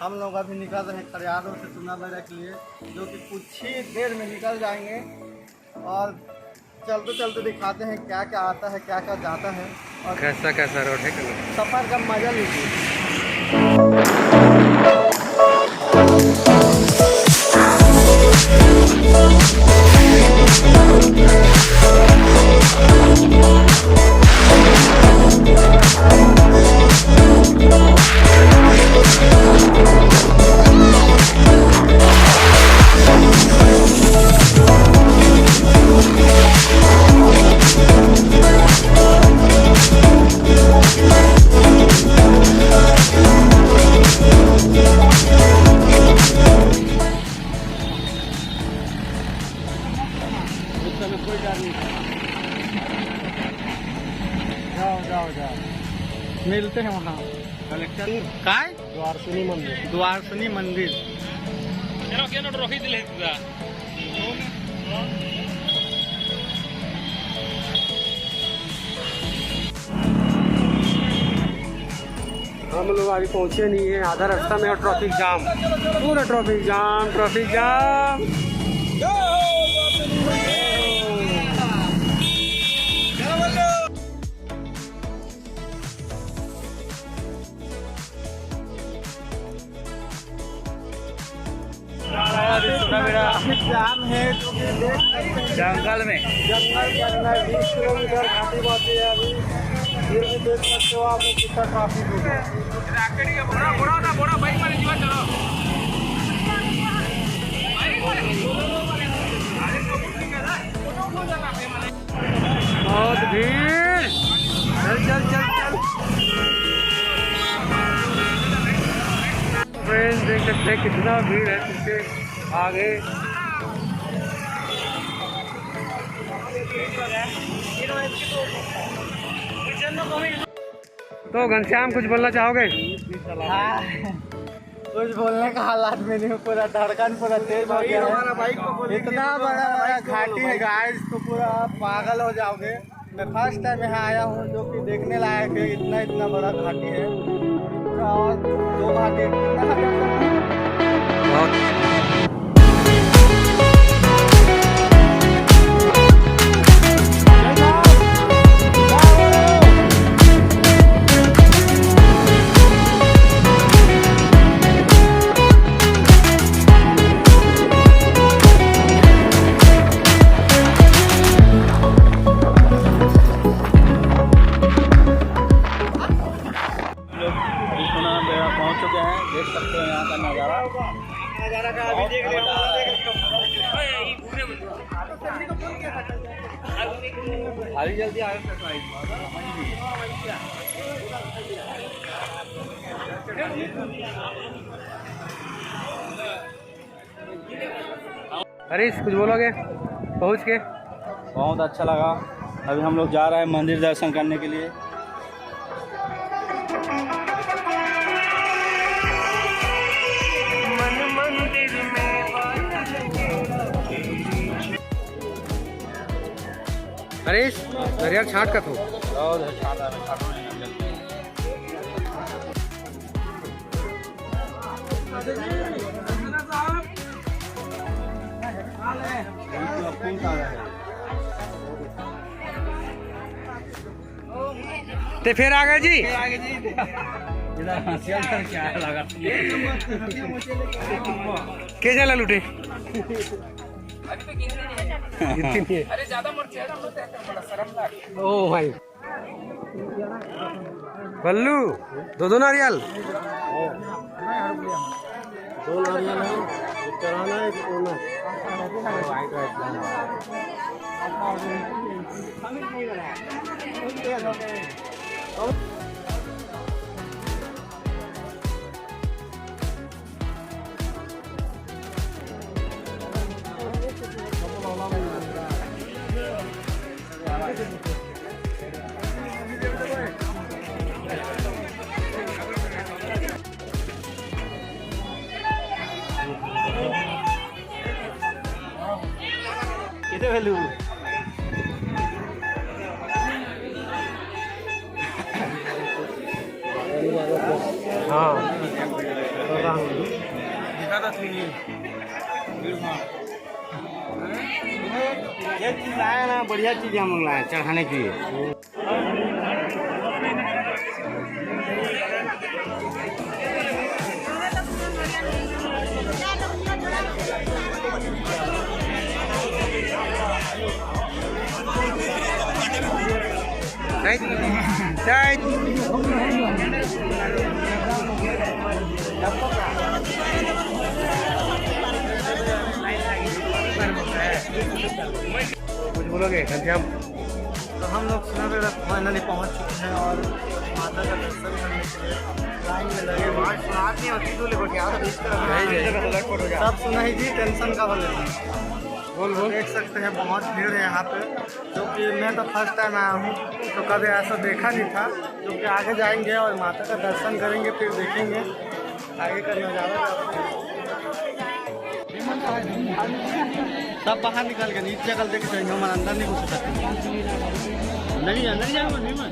हम लोग अभी निकल रहे हैं खरियारों से चुनाव के लिए, जो कि कुछ ही देर में निकल जाएंगे और चलते चलते दिखाते हैं क्या क्या आता है, क्या क्या जाता है और कैसा कैसा रोड है। सफ़र का मजा लीजिए। कोई डर नहीं, जाओ जाओ जाओ, मिलते हैं वहाँ कलेक्टर काय द्वारसुनी मंदिर। द्वारसुनी मंदिर हम लोग अभी पहुँचे नहीं है, आधा रास्ता में और ट्रैफिक जाम, पूरा ट्रैफिक जाम, ट्रैफिक जाम। जाम है जो कि देख सकते हैं जंगल के अंदर 20 किलोमीटर घाटी बहती है। अभी फिर भी देख सकते हो आप कितना ट्रैफिक हो गया। बहुत भीड़, चल चल चल चल। फ्रेंड्स देख सकते हैं कितना भीड़ है पीछे आगे। तो घनश्याम कुछ बोलना चाहोगे? कुछ बोलने का हालात में नहीं, पूरा धड़कन पूरा तेज हो गया है। इतना बड़ा घाटी है गाइस, तो पूरा पागल हो जाओगे। मैं फर्स्ट टाइम यहाँ आया हूँ जो कि देखने लायक है, इतना बड़ा घाटी है। और दो घाटी पहुंच चुके हैं। देख सकते हैं यहाँ का नज़ारा का अभी देख रहे हो। अभी जल्दी आए हरीश कुछ बोलोगे? पहुँच के बहुत अच्छा लगा। अभी हम लोग जा रहे हैं मंदिर दर्शन करने के लिए। हरीश दरिया छाट का तो ते फिर आ गए जी। क्या चला लुटे? अरे ज्यादा ओ भाई बल्लू दो नारियल, दो नारियल है, एक कराना है, एक कोना। कितने वैल्यू हाँ होगा हम दिखा था थी एक चीज़ लाया ना, बढ़िया चीज़ हम लोग लाए चढ़ाने के लिए। कुछ बोलोगे घनश्याम? तो हम लोग सुनाबेड़ फाइनली पहुंच चुके हैं और माता का दर्शन करने के लिए लाइन में लगे हुए हैं। सब सुनाई जी, टेंशन का बोले बोल बोल। देख सकते हैं बहुत भीड़ है यहाँ पे, क्योंकि मैं तो फर्स्ट टाइम आया हूँ तो कभी ऐसा देखा नहीं था। क्योंकि आगे जाएंगे और माता का दर्शन करेंगे, फिर देखेंगे आगे का नज़ारा। सब बाहर निकल के नीचे चल देख जाएंगे, हमारे अंदर नहीं घुस सकते। नहीं अंदर जाएंगे नहीं मैं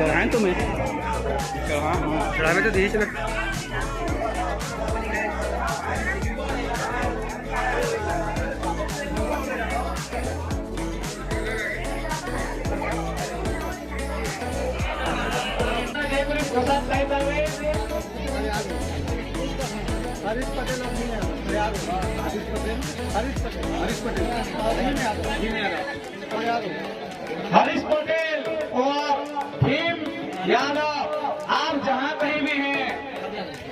चढ़ाएं तुम्हें चढ़ाने तो दीजिए ना। हरीश पटेल और नहीं है, हरीश पटेल हरीश पटेल और भीम यादव, आप जहां कहीं भी हैं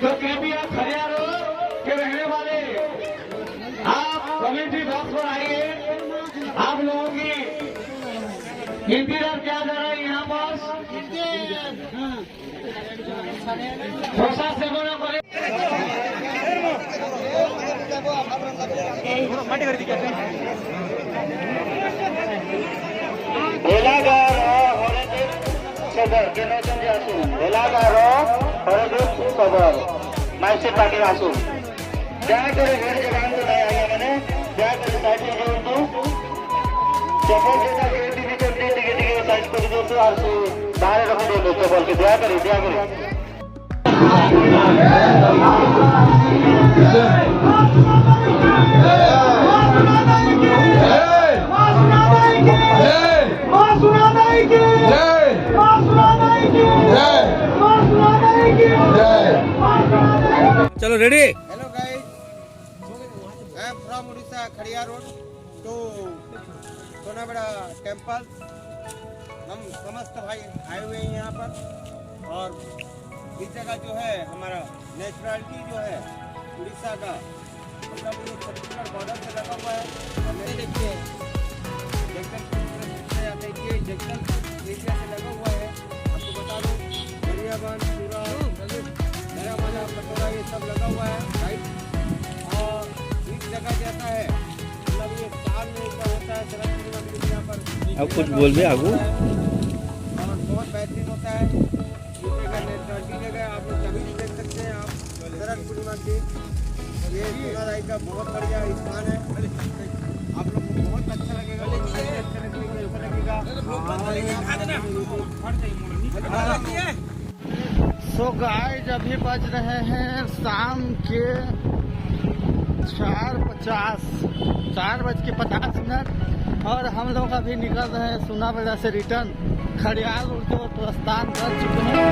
तो कृपया खरिया रोड के रहने वाले आप कमेटी बॉक्स पर आइए। आप लोगों की इंतजार किया जा रहा है यहाँ पर। थोड़ा सेवन करे माइसे पार्टी आसू दयाकोरी भेड़ जगान तो नहीं आया मैंने दयाकोरी साइड में जोड़ दो चप्पल जैसा के टीवी को टिके साइड कर दो तो आसू बाहर रख दो चप्पल के दयाकोरी चलो ready. Hello guys, I am from Orissa, Khariar road to Sonabeda temple. हम समस्त भाई आए हुए हैं यहाँ पर, और इस जगह जो है हमारा नेचुरलिटी जो है उड़ीसा का, मतलब ये छत्तीसगढ़ बॉर्डर से लगा हुआ है। हमने देखिए जंगल एरिया से लगा हुआ है। आपको बता दूँ दरियाबान पूरा नया वाला पटोरा ये सब लगा हुआ है राइट। और इस जगह जैसा है, मतलब ये साल में एक बार होता है शरद पूर्णिमा के दिन यहाँ पर। अब कुछ बोल भी आगू। और बहुत बेहतरीन होता है ये जगह, नेचुरलिटी जगह आप लोग कभी भी देख सकते हैं। आप शरद पूर्णिमा की ये सोनाराई का बहुत बढ़िया स्थान है। आप लोग को बहुत अच्छा लगेगा, सो गाइस अभी बज रहे हैं शाम के 4:50 और हम लोग अभी निकल रहे हैं सोनाबेड़ा से रिटर्न। खड़ियाल उड़ते हुए प्रस्थान कर चुके हैं।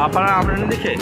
আপনারা नहीं दिखे